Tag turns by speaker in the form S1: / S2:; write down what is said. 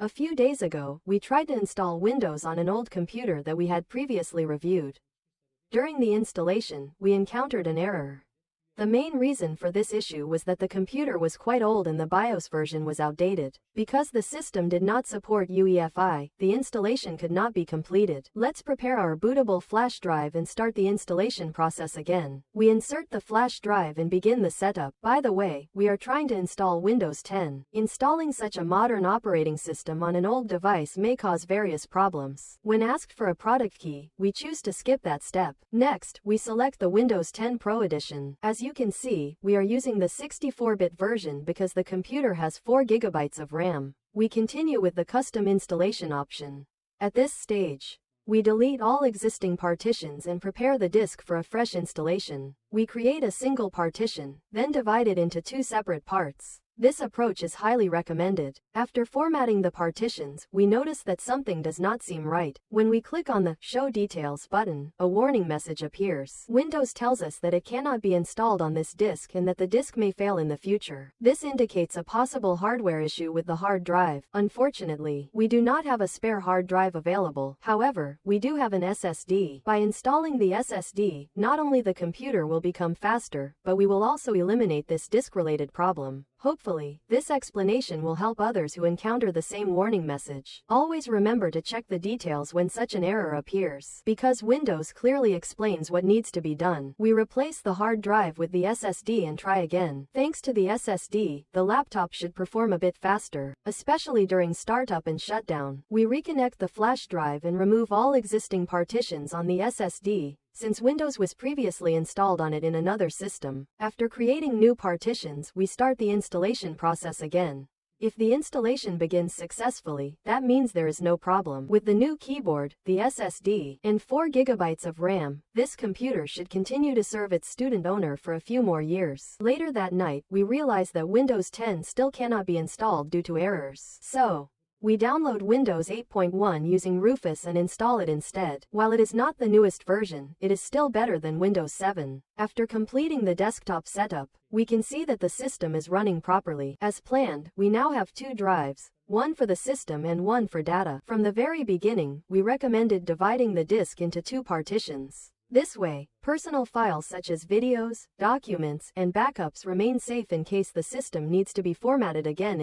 S1: A few days ago, we tried to install Windows on an old computer that we had previously reviewed. During the installation, we encountered an error. The main reason for this issue was that the computer was quite old and the BIOS version was outdated. Because the system did not support UEFI, the installation could not be completed. Let's prepare our bootable flash drive and start the installation process again. We insert the flash drive and begin the setup. By the way, we are trying to install Windows 10. Installing such a modern operating system on an old device may cause various problems. When asked for a product key, we choose to skip that step. Next, we select the Windows 10 Pro Edition. As you can see, we are using the 64-bit version because the computer has 4 GB of RAM. We continue with the custom installation option. At this stage, we delete all existing partitions and prepare the disk for a fresh installation. We create a single partition, then divide it into 2 separate parts. This approach is highly recommended. After formatting the partitions, we notice that something does not seem right. When we click on the Show Details button, a warning message appears. Windows tells us that it cannot be installed on this disk and that the disk may fail in the future. This indicates a possible hardware issue with the hard drive. Unfortunately, we do not have a spare hard drive available. However, we do have an SSD. By installing the SSD, not only the computer will become faster, but we will also eliminate this disk-related problem. Hopefully, this explanation will help others who encounter the same warning message. Always remember to check the details when such an error appears. Because Windows clearly explains what needs to be done, we replace the hard drive with the SSD and try again. Thanks to the SSD, the laptop should perform a bit faster, especially during startup and shutdown. We reconnect the flash drive and remove all existing partitions on the SSD, since Windows was previously installed on it in another system. After creating new partitions, we start the installation process again. If the installation begins successfully, that means there is no problem. With the new keyboard, the SSD, and 4 GB of RAM, this computer should continue to serve its student owner for a few more years. Later that night, we realize that Windows 10 still cannot be installed due to errors. So, we download Windows 8.1 using Rufus and install it instead. While it is not the newest version, it is still better than Windows 7. After completing the desktop setup, we can see that the system is running properly. As planned, we now have 2 drives, one for the system and one for data. From the very beginning, we recommended dividing the disk into 2 partitions. This way, personal files such as videos, documents, and backups remain safe in case the system needs to be formatted again in the